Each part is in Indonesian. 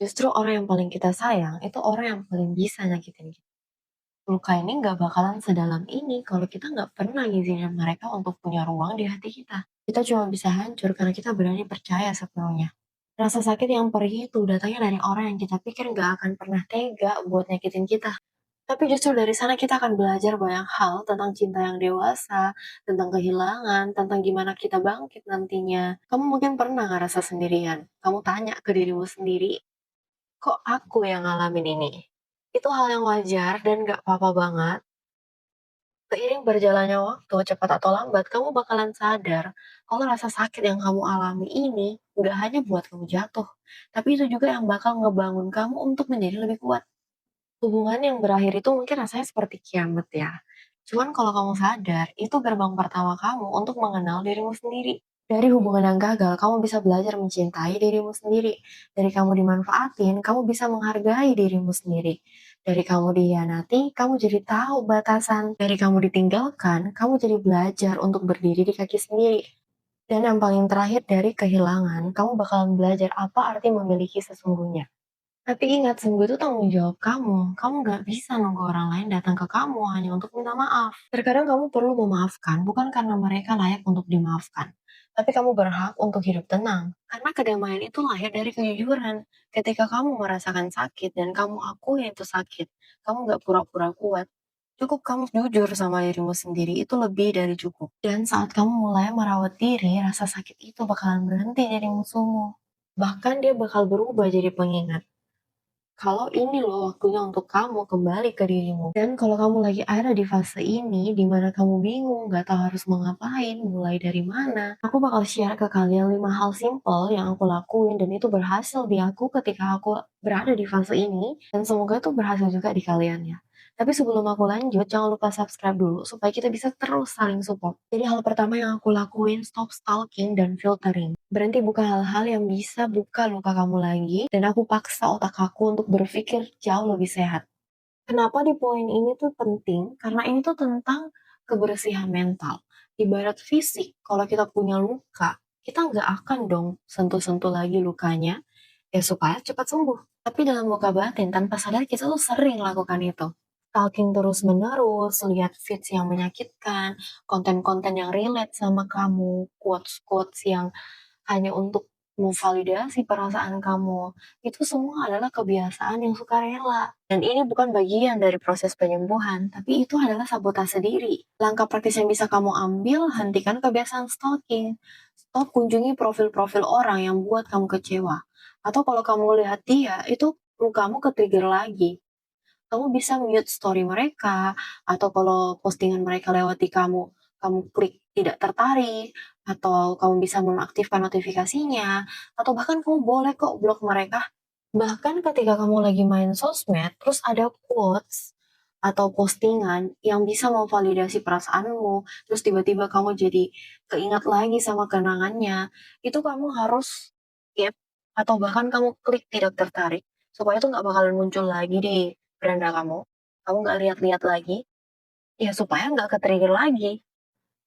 Justru orang yang paling kita sayang, itu orang yang paling bisa nyakitin kita. Luka ini nggak bakalan sedalam ini kalau kita nggak pernah ngizinin mereka untuk punya ruang di hati kita. Kita cuma bisa hancur karena kita berani percaya sepenuhnya. Rasa sakit yang perih itu datangnya dari orang yang kita pikir nggak akan pernah tega buat nyakitin kita. Tapi justru dari sana kita akan belajar banyak hal tentang cinta yang dewasa, tentang kehilangan, tentang gimana kita bangkit nantinya. Kamu mungkin pernah ngerasa sendirian. Kamu tanya ke dirimu sendiri, kok aku yang ngalamin ini? Itu hal yang wajar dan gak apa-apa banget. Seiring berjalannya waktu, cepat atau lambat, kamu bakalan sadar kalau rasa sakit yang kamu alami ini gak hanya buat kamu jatuh, tapi itu juga yang bakal ngebangun kamu untuk menjadi lebih kuat. Hubungan yang berakhir itu mungkin rasanya seperti kiamat ya. Cuman kalau kamu sadar, itu gerbang pertama kamu untuk mengenal dirimu sendiri. Dari hubungan yang gagal, kamu bisa belajar mencintai dirimu sendiri. Dari kamu dimanfaatin, kamu bisa menghargai dirimu sendiri. Dari kamu dihianati, kamu jadi tahu batasan. Dari kamu ditinggalkan, kamu jadi belajar untuk berdiri di kaki sendiri. Dan yang paling terakhir dari kehilangan, kamu bakalan belajar apa arti memiliki sesungguhnya. Tapi ingat, sembuh itu tanggung jawab kamu. Kamu nggak bisa nunggu orang lain datang ke kamu hanya untuk minta maaf. Terkadang kamu perlu memaafkan, bukan karena mereka layak untuk dimaafkan. Tapi kamu berhak untuk hidup tenang. Karena kedamaian itu lahir dari kejujuran. Ketika kamu merasakan sakit dan kamu akui itu sakit, kamu nggak pura-pura kuat. Cukup kamu jujur sama dirimu sendiri, itu lebih dari cukup. Dan saat kamu mulai merawat diri, rasa sakit itu bakalan berhenti jadi musuhmu. Bahkan dia bakal berubah jadi pengingat. Kalau ini loh waktunya untuk kamu kembali ke dirimu. Dan kalau kamu lagi ada di fase ini, di mana kamu bingung, gak tahu harus mau ngapain, mulai dari mana, aku bakal share ke kalian 5 hal simple yang aku lakuin dan itu berhasil di aku ketika aku berada di fase ini. Dan semoga itu berhasil juga di kalian ya. Tapi sebelum aku lanjut, jangan lupa subscribe dulu supaya kita bisa terus saling support. Jadi hal pertama yang aku lakuin, stop stalking dan filtering. Berhenti buka hal-hal yang bisa buka luka kamu lagi, dan aku paksa otak aku untuk berpikir jauh lebih sehat. Kenapa di poin ini tuh penting? Karena ini tuh tentang kebersihan mental. Ibarat fisik, kalau kita punya luka, kita nggak akan dong sentuh-sentuh lagi lukanya, ya supaya cepat sembuh. Tapi dalam luka batin, tanpa sadar kita tuh sering lakukan itu. Stalking terus-menerus, lihat feeds yang menyakitkan, konten-konten yang relate sama kamu, quotes-quotes yang hanya untuk memvalidasi perasaan kamu. Itu semua adalah kebiasaan yang sukarela. Dan ini bukan bagian dari proses penyembuhan, tapi itu adalah sabotase diri. Langkah praktis yang bisa kamu ambil, hentikan kebiasaan stalking. Stop kunjungi profil-profil orang yang buat kamu kecewa. Atau kalau kamu lihat dia, itu kamu ke-trigger lagi. Kamu bisa mute story mereka, atau kalau postingan mereka lewat di kamu, kamu klik tidak tertarik, atau kamu bisa menonaktifkan notifikasinya, atau bahkan kamu boleh kok blok mereka. Bahkan ketika kamu lagi main sosmed, terus ada quotes atau postingan yang bisa memvalidasi perasaanmu, terus tiba-tiba kamu jadi keingat lagi sama kenangannya, itu kamu harus skip atau bahkan kamu klik tidak tertarik, supaya itu nggak bakalan muncul lagi di beranda kamu. Kamu nggak lihat-lihat lagi, ya supaya nggak ke-trigger lagi.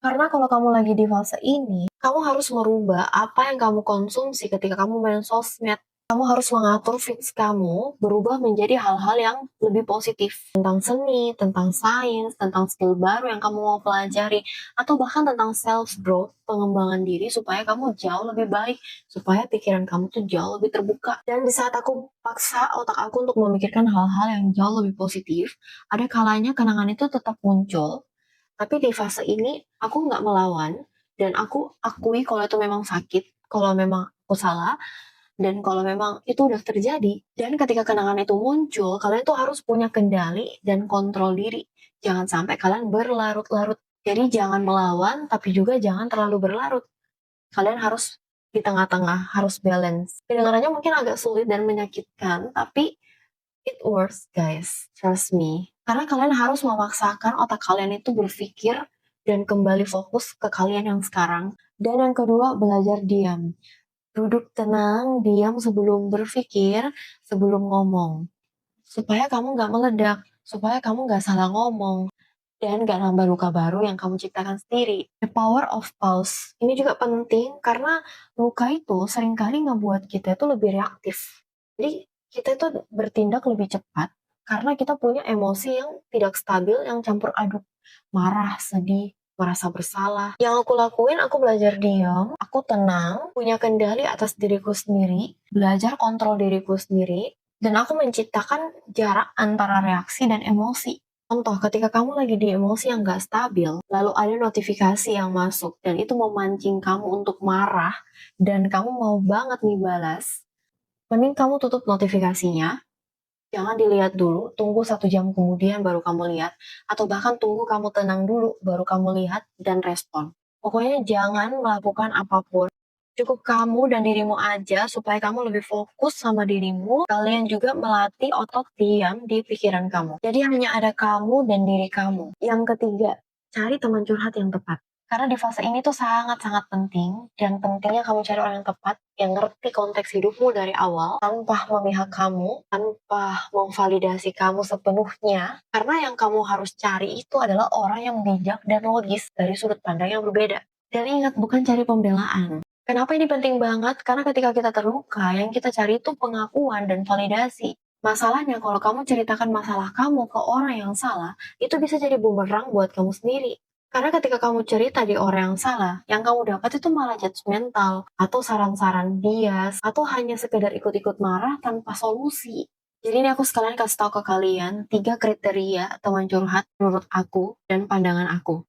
Karena kalau kamu lagi di fase ini, kamu harus merubah apa yang kamu konsumsi ketika kamu main sosmed. Kamu harus mengatur feeds kamu berubah menjadi hal-hal yang lebih positif. Tentang seni, tentang sains, tentang skill baru yang kamu mau pelajari. Atau bahkan tentang self-growth, pengembangan diri supaya kamu jauh lebih baik. Supaya pikiran kamu tuh jauh lebih terbuka. Dan di saat aku paksa otak aku untuk memikirkan hal-hal yang jauh lebih positif, ada kalanya kenangan itu tetap muncul, tapi di fase ini aku nggak melawan dan aku akui kalau itu memang sakit, kalau memang aku salah, dan kalau memang itu udah terjadi. Dan ketika kenangan itu muncul, kalian tuh harus punya kendali dan kontrol diri. Jangan sampai kalian berlarut-larut. Jadi jangan melawan, tapi juga jangan terlalu berlarut. Kalian harus di tengah-tengah, harus balance. Kedengarannya mungkin agak sulit dan menyakitkan, tapi it works, guys. Trust me. Karena kalian harus memaksakan otak kalian itu berpikir dan kembali fokus ke kalian yang sekarang. Dan yang kedua, belajar diam. Duduk tenang, diam sebelum berpikir, sebelum ngomong. Supaya kamu nggak meledak, supaya kamu nggak salah ngomong, dan nggak nambah luka baru yang kamu ciptakan sendiri. The power of pause. Ini juga penting karena luka itu seringkali ngebuat kita itu lebih reaktif. Jadi kita itu bertindak lebih cepat karena kita punya emosi yang tidak stabil, yang campur aduk. Marah, sedih, merasa bersalah. Yang aku lakuin, aku belajar diam, aku tenang, punya kendali atas diriku sendiri, belajar kontrol diriku sendiri, dan aku menciptakan jarak antara reaksi dan emosi. Contoh, ketika kamu lagi di emosi yang gak stabil, lalu ada notifikasi yang masuk, dan itu memancing kamu untuk marah, dan kamu mau banget nih balas, mending kamu tutup notifikasinya, jangan dilihat dulu, tunggu 1 jam kemudian baru kamu lihat, atau bahkan tunggu kamu tenang dulu, baru kamu lihat dan respon. Pokoknya jangan melakukan apapun, cukup kamu dan dirimu aja supaya kamu lebih fokus sama dirimu, kalian juga melatih otot diam di pikiran kamu. Jadi hanya ada kamu dan diri kamu. Yang ketiga, cari teman curhat yang tepat. Karena di fase ini tuh sangat-sangat penting, dan pentingnya kamu cari orang yang tepat, yang ngerti konteks hidupmu dari awal, tanpa memihak kamu, tanpa memvalidasi kamu sepenuhnya. Karena yang kamu harus cari itu adalah orang yang bijak dan logis dari sudut pandang yang berbeda. Dan ingat, bukan cari pembelaan. Kenapa ini penting banget? Karena ketika kita terluka, yang kita cari itu pengakuan dan validasi. Masalahnya kalau kamu ceritakan masalah kamu ke orang yang salah, itu bisa jadi bumerang buat kamu sendiri. Karena ketika kamu cerita di orang yang salah, yang kamu dapat itu malah judgmental, atau saran-saran bias, atau hanya sekedar ikut-ikut marah tanpa solusi. Jadi ini aku sekalian kasih tahu ke kalian 3 kriteria teman curhat menurut aku dan pandangan aku.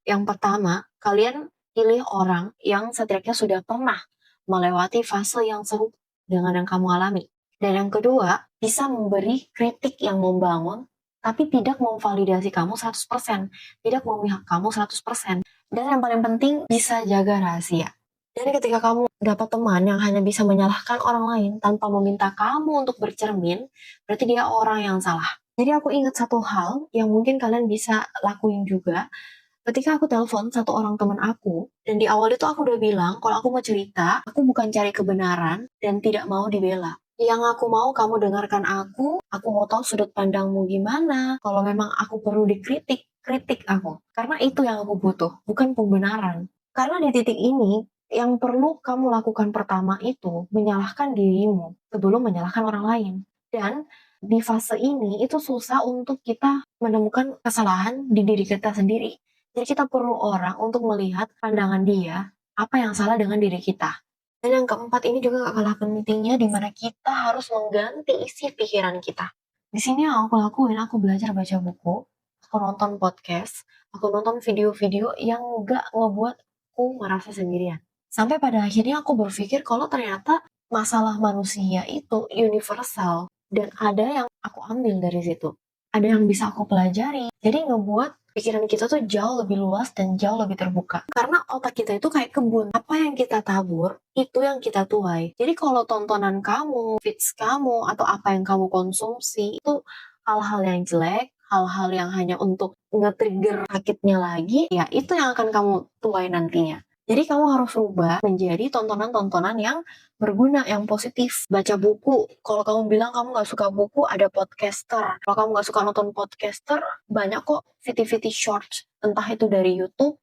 Yang pertama, kalian pilih orang yang setidaknya sudah pernah melewati fase yang serupa dengan yang kamu alami. Dan yang kedua, bisa memberi kritik yang membangun, tapi tidak memvalidasi kamu 100%, tidak memihak kamu 100%. Dan yang paling penting, bisa jaga rahasia. Jadi ketika kamu dapat teman yang hanya bisa menyalahkan orang lain tanpa meminta kamu untuk bercermin, berarti dia orang yang salah. Jadi aku ingat satu hal yang mungkin kalian bisa lakuin juga. Ketika aku telepon satu orang teman aku, dan di awal itu aku udah bilang kalau aku mau cerita, aku bukan cari kebenaran dan tidak mau dibela. Yang aku mau kamu dengarkan aku mau tahu sudut pandangmu gimana. Kalau memang aku perlu dikritik, kritik aku. Karena itu yang aku butuh, bukan pembenaran. Karena di titik ini, yang perlu kamu lakukan pertama itu menyalahkan dirimu sebelum menyalahkan orang lain. Dan di fase ini itu susah untuk kita menemukan kesalahan di diri kita sendiri. Jadi kita perlu orang untuk melihat pandangan dia, apa yang salah dengan diri kita. Dan yang keempat ini juga gak kalah pentingnya, di mana kita harus mengganti isi pikiran kita. Di sini yang aku lakuin, aku belajar baca buku, aku nonton podcast, aku nonton video-video yang gak ngebuat aku merasa sendirian. Sampai pada akhirnya aku berpikir kalau ternyata masalah manusia itu universal, dan ada yang aku ambil dari situ. Ada yang bisa aku pelajari. Jadi ngebuat pikiran kita tuh jauh lebih luas dan jauh lebih terbuka. Karena otak kita itu kayak kebun. Apa yang kita tabur, itu yang kita tuai. Jadi kalau tontonan kamu, feeds kamu, atau apa yang kamu konsumsi, itu hal-hal yang jelek, hal-hal yang hanya untuk nge-trigger sakitnya lagi, ya itu yang akan kamu tuai nantinya. Jadi kamu harus rubah menjadi tontonan-tontonan yang berguna, yang positif. Baca buku. Kalau kamu bilang kamu gak suka buku, ada podcaster. Kalau kamu gak suka nonton podcaster, banyak kok VT-VT short. Entah itu dari YouTube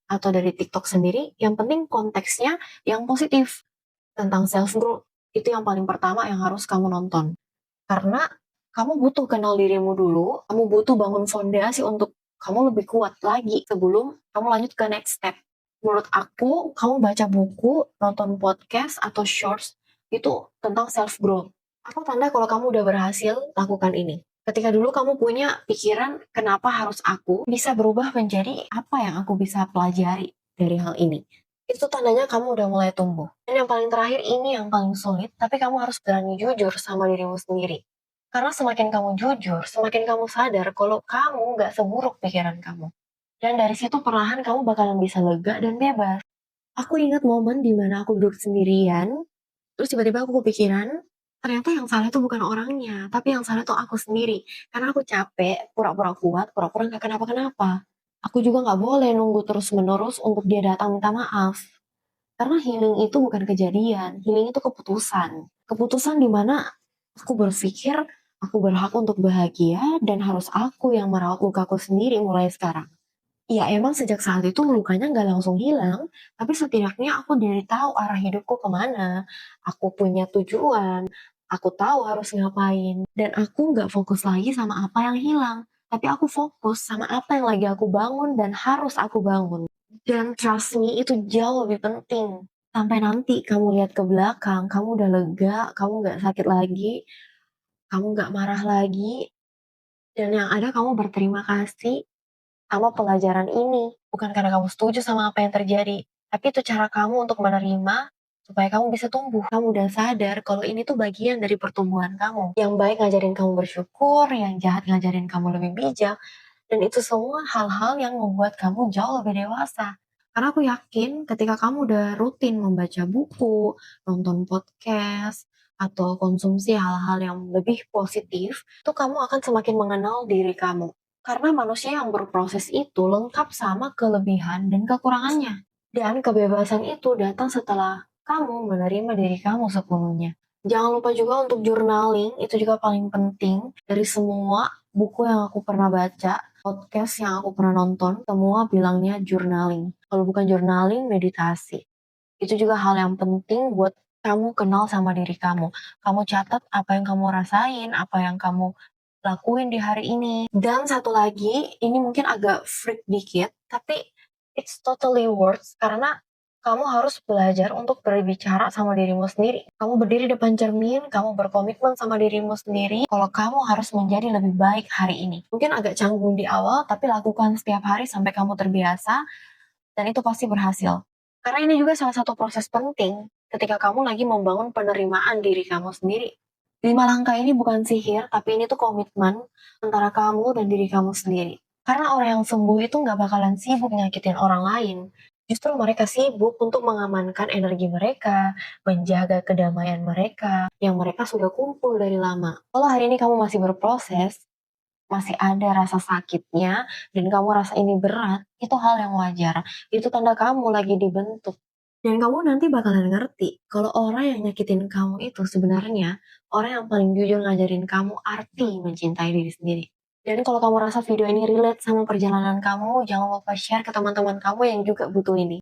atau dari TikTok sendiri. Yang penting konteksnya yang positif. Tentang self-growth. Itu yang paling pertama yang harus kamu nonton. Karena kamu butuh kenal dirimu dulu. Kamu butuh bangun fondasi untuk kamu lebih kuat lagi sebelum kamu lanjut ke next step. Menurut aku, kamu baca buku, nonton podcast, atau shorts itu tentang self-growth. Apa tanda kalau kamu udah berhasil lakukan ini? Ketika dulu kamu punya pikiran, kenapa harus aku, bisa berubah menjadi apa yang aku bisa pelajari dari hal ini. Itu tandanya kamu udah mulai tumbuh. Dan yang paling terakhir ini yang paling sulit, tapi kamu harus berani jujur sama dirimu sendiri. Karena semakin kamu jujur, semakin kamu sadar kalau kamu gak seburuk pikiran kamu. Dan dari situ perlahan kamu bakalan bisa lega dan bebas. Aku ingat momen di mana aku duduk sendirian, terus tiba-tiba aku kepikiran, ternyata yang salah itu bukan orangnya, tapi yang salah itu aku sendiri. Karena aku capek, pura-pura kuat, pura-pura gak kenapa-kenapa. Aku juga gak boleh nunggu terus-menerus untuk dia datang minta maaf. Karena healing itu bukan kejadian, healing itu keputusan. Keputusan di mana aku berpikir aku berhak untuk bahagia dan harus aku yang merawat lukaku sendiri mulai sekarang. Ya emang sejak saat itu lukanya nggak langsung hilang, tapi setidaknya aku jadi tahu arah hidupku kemana. Aku punya tujuan, Aku tahu harus ngapain, dan aku nggak fokus lagi sama apa yang hilang, tapi aku fokus sama apa yang lagi aku bangun dan harus aku bangun. Dan trust me, itu jauh lebih penting. Sampai nanti kamu lihat ke belakang, kamu udah lega, kamu nggak sakit lagi, kamu nggak marah lagi, dan yang ada kamu berterima kasih sama pelajaran ini. Bukan karena kamu setuju sama apa yang terjadi, tapi itu cara kamu untuk menerima supaya kamu bisa tumbuh. Kamu udah sadar kalau ini tuh bagian dari pertumbuhan kamu. Yang baik ngajarin kamu bersyukur, yang jahat ngajarin kamu lebih bijak, dan itu semua hal-hal yang membuat kamu jauh lebih dewasa. Karena aku yakin ketika kamu udah rutin membaca buku, nonton podcast, atau konsumsi hal-hal yang lebih positif, itu kamu akan semakin mengenal diri kamu. Karena manusia yang berproses itu lengkap sama kelebihan dan kekurangannya. Dan kebebasan itu datang setelah kamu menerima diri kamu sepenuhnya. Jangan lupa juga untuk journaling, itu juga paling penting dari semua buku yang aku pernah baca, podcast yang aku pernah nonton, semua bilangnya journaling. Kalau bukan journaling, meditasi. Itu juga hal yang penting buat kamu kenal sama diri kamu. Kamu catat apa yang kamu rasain, apa yang kamu lakuin di hari ini. Dan satu lagi, ini mungkin agak freak dikit, tapi it's totally worth karena kamu harus belajar untuk berbicara sama dirimu sendiri. Kamu berdiri depan cermin, kamu berkomitmen sama dirimu sendiri kalau kamu harus menjadi lebih baik hari ini. Mungkin agak canggung di awal, tapi lakukan setiap hari sampai kamu terbiasa, dan itu pasti berhasil. Karena ini juga salah satu proses penting ketika kamu lagi membangun penerimaan diri kamu sendiri. 5 langkah ini bukan sihir, tapi ini tuh komitmen antara kamu dan diri kamu sendiri. Karena orang yang sembuh itu nggak bakalan sibuk nyakitin orang lain. Justru mereka sibuk untuk mengamankan energi mereka, menjaga kedamaian mereka, yang mereka sudah kumpul dari lama. Kalau hari ini kamu masih berproses, masih ada rasa sakitnya, dan kamu rasa ini berat, itu hal yang wajar. Itu tanda kamu lagi dibentuk. Dan kamu nanti bakalan ngerti kalau orang yang nyakitin kamu itu sebenarnya orang yang paling jujur ngajarin kamu arti mencintai diri sendiri. Dan kalau kamu rasa video ini relate sama perjalanan kamu, jangan lupa share ke teman-teman kamu yang juga butuh ini.